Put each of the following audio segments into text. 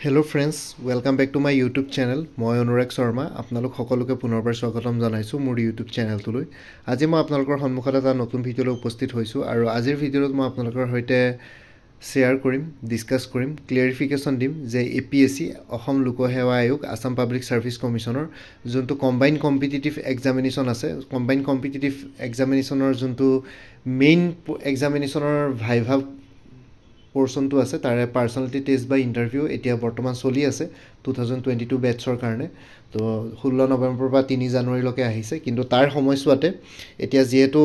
Hello friends, welcome back to my YouTube channel. মই অনুৰাগ শৰ্মা আপোনালোক সকলোকে পুনৰবাৰ স্বাগতম জনাইছো মোৰ YouTube চেনেলটোলৈ। আজি মই আপোনালোকৰ সন্মুখত এটা নতুন ভিডিঅ'লৈ উপস্থিত হৈছো আৰু আজিৰ ভিডিঅ'ত মই আপোনালোকৰ সৈতে শ্বেয়াৰ কৰিম, ডিসকাস কৰিম, ক্লিয়াৰিফিকেশন দিম যে APSC অসম লোকসেৱা আয়োগ আসাম পাব্লিক সাৰ্ভিস কমিশনৰ যোনটো কম্বাইন্ড কম্পিটিটিভ এক্সামিনেশন আছে, কম্বাইন্ড কম্পিটিটিভ এক্সামিনেশনৰ যোনটো মেইন এক্সামিনেশনৰ ভাইভা পোৰ্শন তো আছে তাৰে পাৰ্সোনালিটি টেস্ট বা ইন্টাৰভিউ এতিয়া বৰ্তমান চলি আছে 2022 বেটছৰ কাৰণে তো 16 নৱেম্বৰ পৰা 3 জানুৱাৰীলৈকে আহিছে কিন্তু তাৰ সময়ছোৱাতে এতিয়া যেহেতু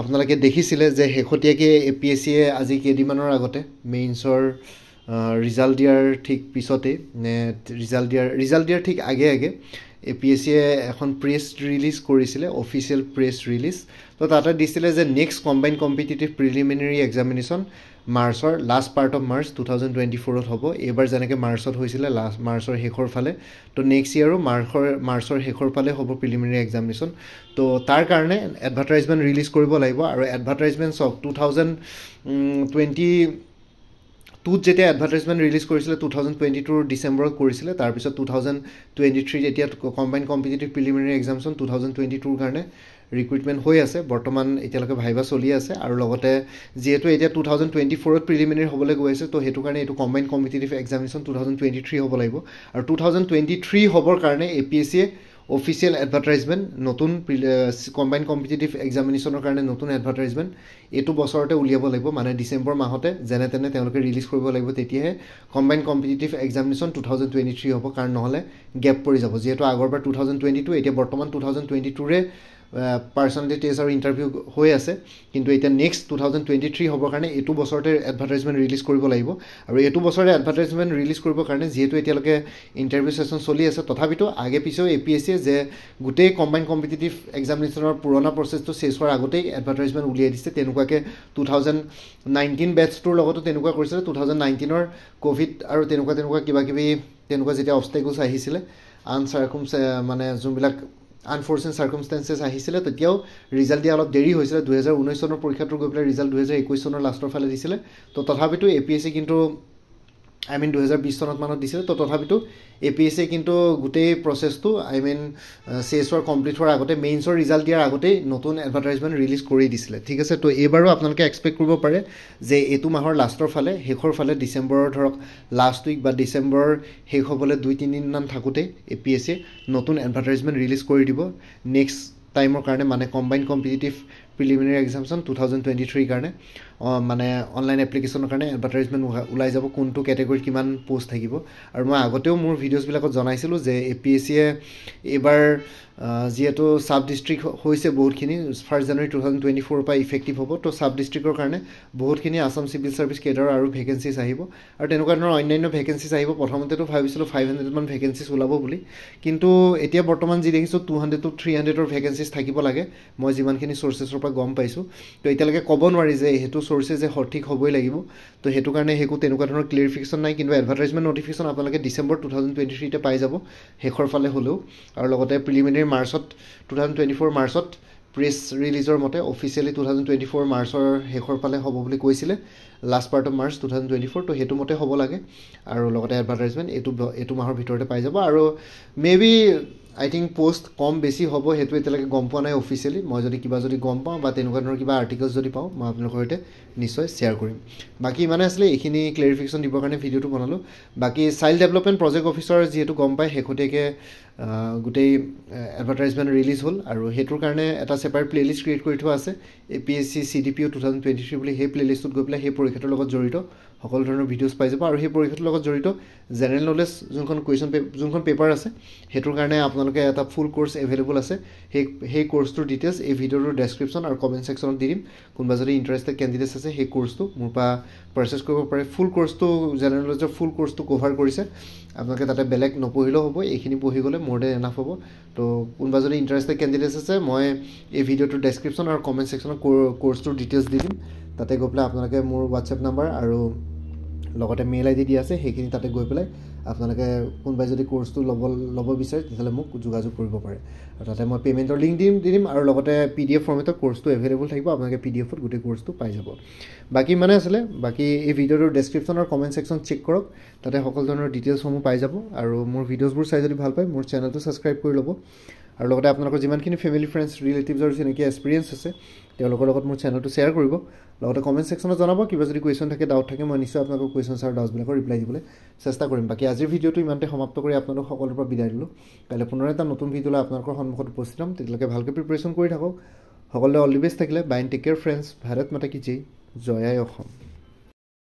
আপোনালোকে দেখিছিলে যে হেখতিয়াকে APSC আজি কেদিমানৰ আগতে মেইনছৰ ৰিজাল্ট দিয়াৰ ঠিক পিছতে ৰিজাল্ট দিয়াৰ ঠিক আগে APSC এখন প্ৰেছ ৰিলিজ কৰিছিলে অফিচিয়েল প্ৰেছ ৰিলিজ তো তাতে দিছিলে যে next combined competitive preliminary examination মাৰ্চৰ লাষ্ট পাৰ্ট অফ মাৰ্চ 2024 ত হ'ব এবাৰ যেনেকৈ মাৰ্চত হৈছিলে লাষ্ট মাৰ্চৰ শেষৰ ফালে তো নেক্সট ইয়াৰো মাৰ্চৰ শেষৰ ফালে হ'ব প্ৰিলিমিনাৰী এক্সামিনেশন তো তাৰ কাৰণে এডভাৰটাইজমেন্ট ৰিলিজ কৰিব লাগিব আৰু এডভাৰটাইজমেন্ট অফ 2020 টুত যেতিয়া এডভাৰটাইজমেন্ট ৰিলিজ কৰিছিলে 2022 ডিসেম্বৰত কৰিছিলে তাৰ পিছত 2023 এতিয়া কম্বাইন্ড কম্পিটিটিভ প্ৰিলিমিনাৰী এক্সামিনেশন 2022 কাৰণে ৰিক্ৰুটমেন্ট হৈ আছে বৰ্তমান এতিয়ালৈকে ভাইভা চলি আছে আৰু লগতে যেহেতু এতিয়া 2024 ত প্ৰিলিমিনাৰী হ'বলৈ গৈ আছে তো হেতু কাৰণে এটো কম্বাইন্ড কম্পিটিটিভ এক্সামিনেশন 2023 হ'ব লাগিব আৰু 2023 হ'বৰ কাৰণে APSC অফিচিয়েল এডভাৰটাইজমেন্ট নতুন কম্বাইন্ড কম্পিটিটিভ এক্সামিনেশনৰ কাৰণে নতুন এডভাৰটাইজমেন্ট এটো বছৰতে উলিয়াব লাগিব মানে ডিসেম্বৰ মাহতে যেনে তেনে তেওঁলোকে ৰিলিজ কৰিব লাগিব তেতিয়াহে কম্বাইন্ড কম্পিটিটিভ এক্সামিনেশন 2023 হ'ব কাৰণ নহলে গ্যাপ পৰি যাব যেহেতু আগৰবাৰ 2022 এতিয়া বৰ্তমান 2022 ৰে পাৰ্সোনালিটি টেস্ট আৰু ইন্টাৰভিউ হৈ আছে কিন্তু এটা নেক্সট 2023 হ'বৰ কাৰণে এটো বছৰতে এডভাৰটাইজমেন্ট ৰিলিজ কৰিব লাগিব আৰু এটো বছৰতে এডভাৰটাইজমেন্ট ৰিলিজ কৰিবৰ কাৰণে যেহেতু এতিয়ালৈকে ইন্টাৰভিউ সেশন চলি আছে তথাপিতো আগে পিছেও APSC যে গুটেই কম্বাইন্ড কম্পিটিটিভ এক্সামিনেশনৰ পুৰণা প্ৰসেসটো শেষ হোৱাৰ আগতেই এডভাৰটাইজমেন্ট উলিয়াই দিছে তেনেকুৱাকে 2019 বেটছটোৰ লগতো তেনেকুৱা কৰিছিল 2019 ৰ কোভিড আৰু তেনেকুৱা কিবা যেতিয়া অবষ্টাকলছ আহিছিলে মানে যোনবিলাক আনফৰচুনেট সাৰ্কামস্টেন্সেস আহিছিলে তেতিয়াও ৰিজাল্ট দিয়া অলপ দেৰি হৈছিল 2019 চনৰ পৰীক্ষাটোৰ গৈ পেলাই ৰিজাল্ট 2021 চনৰ লাষ্টৰ ফালে দিছিলে তো তথাপিতো APSC কিন্তু 2020 চনত মানত দিছিল তো তথাপিতো APSC কিন্তু গুটেই প্ৰসেসটো সেছৰ কমপ্লিট হোৱাৰ আগতে মেইনছৰ ৰিজাল্ট দিয়াৰ আগতে নতুন এডভাৰটাইজমেন্ট ৰিলিজ কৰি দিছিলে ঠিক আছে তো এবাৰো আপোনালোকে এক্সপেক্ট কৰিব পাৰে যে এটো মাহৰ লাষ্টৰ ফালে শেষৰ ফালে ডিসেম্বৰৰ ধৰক লাষ্ট উইক বা ডিসেম্বৰ শেষ হ'বলৈ 2-3 দিন মান থাকোতে APSC নতুন এডভাৰটাইজমেন্ট ৰিলিজ কৰি দিব নেক্সট টাইমৰ কাৰণে মানে কম্বাইন্ড কম্পিটিটিভ প্ৰিলিমিনাৰী এক্সামিনেশন 2023 কাৰণে মানে অনলাইন এপ্লিকেশনৰ কাৰণে এডভাৰটাইজমেন্ট উলাই যাব কোনটো ক্যাটাগৰী কিমান পোষ্ট থাকিব আৰু মই আগতেও মোৰ ভিডিওছ বিলাকত জনাইছিলো যে APSC এবাৰ যেহেতু সাব ডিস্ট্ৰিক্ট হৈছে বহুতখিনি 1 জানুৱাৰী 2024 পৰা ইফেক্টিভ হ'ব তো সাব ডিস্ট্ৰিক্টৰ কাৰণে বহুতখিনি আসাম সিভিল সাৰ্ভিস কেডাৰ আৰু ভ্যাকেন্সিজ আহিব আৰু তেনেকুৱা ধৰণৰ অন্যান্য ভ্যাকেন্সিজ আহিব প্ৰথমতেতো ভাবিছিলো 500 মান ভ্যাকেন্সিজ ওলাব বুলি কিন্তু এতিয়া বৰ্তমান যি দেখিছো 200 to 300 ৰ ভ্যাকেন্সিজ থাকিব লাগে মই যিমানখিনি সোৰ্সেছৰ পৰা গম পাইছো তো এতিয়ালৈকে ক'ব নোৱাৰি যে হেতু সোৰ্সেছ যে সঠিক হ'বই লাগিব তো হেতু কাৰণে হেকু তেনেকুৱা ধৰণৰ ক্লিয়াৰিফিকেশন নাই কিন্তু এডভাৰটাইজমেন্ট নটিফিকেশন আপোনালোকে ডিসেম্বৰ 2023 তে পাই যাব শেষৰ ফালে হলেও আৰু লগতে প্ৰিলিমিনাৰী মাৰ্চত 2024 মাৰ্চত প্ৰেছ ৰিলিজৰ মতে অফিচিয়েলি 2024 মাৰ্চৰ শেষৰ ফালে হ'ব বুলি কৈছিলে লাষ্ট পাৰ্ট অফ মাৰ্চ 2024 তো হেতু মতে হ'ব লাগে আৰু লগতে এডভাৰটাইজমেন্ট এটো মাহৰ ভিতৰতে পাই যাব আৰু মেবি I think post কম বেছি হ'ব হেতু এতিয়ালৈকে গম পোৱা নাই অফিচিয়েলি মই যদি গম পাওঁ বা তেনেকুৱা ধৰণৰ কিবা আৰ্টিকেলছ যদি পাওঁ মই আপোনালোকৰ সৈতে নিশ্চয় শ্বেয়াৰ কৰিম বাকি মানে আসলে এইখিনি ক্লিয়াৰিফিকেশন দিবৰ কাৰণে ভিডিওটো বনালো বাকি চাইল্ড ডেভেলপমেন্ট প্ৰজেক্ট অফিচাৰ যেহেতু গম পায় হেখতিয়াকে গুটেই এডভাৰটাইজমেন্ট ৰিলিজ হ'ল আৰু হেতুৰ কাৰণে এটা সেপাৰেট প্লেলিষ্ট ক্ৰিয়েট কৰি থোৱা আছে APSC CDPO 2023 বুলি সেই প্লেলিষ্টত গৈ পেলাই সেই পৰীক্ষাটোৰ লগত জড়িত সকলো ধৰণৰ ভিডিওছ পাই যাব আৰু সেই পৰীক্ষাটোৰ লগত জড়িত জেনাৰেল নলেজ যোনখন পেপাৰ আছে হেতুৰ কাৰণে আপোনালোকে এটা ফুল কোৰ্স এভেইলেবল আছে সেই কোৰ্সটোৰ ডিটেইলছ এই ভিডিওৰ ডেসক্ৰিপচন আৰু কমেন্ট সেকশনত দি দিম কোনবা যদি ইন্টাৰেষ্টেড ক্যান্ডিডেটছ আছে সেই কোৰ্সটো মোৰ পৰা পাৰচেজ কৰিব পাৰে ফুল কোৰ্সটো জেনাৰেল নলেজৰ ফুল কোৰ্সটো কভাৰ কৰিছে আপোনালোকে তাতে বেলেগ নপঢ়িলেও হ'ব এইখিনি পঢ়ি গলে more than enough হ'ব তো কোনবা যদি ইন্টাৰেষ্টেড ক্যান্ডিডেটছ আছে মই এই ভিডিওটোৰ ডেসক্ৰিপচন আৰু কমেন্ট সেকশনত কোৰ্সটোৰ ডিটেইলছ দি দিম তাতে গৈ পেলাই আপোনালোকে মোৰ WhatsApp নাম্বাৰ আৰু লগতে মেইল আইডি দিয়া আছে সেইখিনি তাতে গৈ পেলাই আপোনালোকে কোনোবাই যদি কোৰ্সটো ল'ব বিচাৰে তেতিয়াহ'লে মোক যোগাযোগ কৰিব পাৰে আৰু তাতে মই পেমেণ্টৰ লিংক দি দিম আৰু লগতে PDF ফৰ্মেটত কোৰ্সটো এভেইলেবল থাকিব আপোনালোকে PDFত গোটেই কোৰ্সটো পাই যাব বাকি মানে আছিলে বাকি এই ভিডিঅ'টোৰ ডেছক্ৰিপশ্যন আৰু কমেণ্ট ছেকশ্যন চেক কৰক তাতে সকলো ধৰণৰ ডিটেইলছসমূহ পাই যাব আৰু মোৰ ভিডিঅ'ছবোৰ চাই যদি ভাল পায় মোৰ চেনেলটো ছাবস্ক্ৰাইব কৰি ল'ব আৰু লগতে আপোনালোকৰ যিমানখিনি ফেমিলি ফ্ৰেণ্ডছ ৰিলেটিভছৰ যেনেকৈ এক্সপিৰিয়েঞ্চ আছে তেওঁলোকৰ লগত মোৰ চেনেলটো শ্বেয়াৰ কৰিব লগতে কমেণ্ট ছেকশ্যনত জনাব কিবা যদি কুৱেশ্যন থাকে ডাউট থাকে মই নিশ্চয় আপোনালোকৰ কুৱেশ্যনছ আৰু ডাউটছবিলাকৰ ৰিপ্লাই দিবলৈ চেষ্টা কৰিম বাকী আজিৰ ভিডিঅ'টো ইমানতে সমাপ্ত কৰি আপোনালোক সকলোৰে পৰা বিদায় দিলোঁ কাইলৈ পুনৰ এটা নতুন ভিডিঅ' লৈ আপোনালোকৰ সন্মুখত উপস্থিত হ'ম তেতিয়ালৈকে ভালকৈ প্ৰিপাৰেশ্যন কৰি থাকক সকলোৱে অল দি বেষ্ট থাকিলে bye and take care friends Bharat Mata কি জয় জয় আই অসম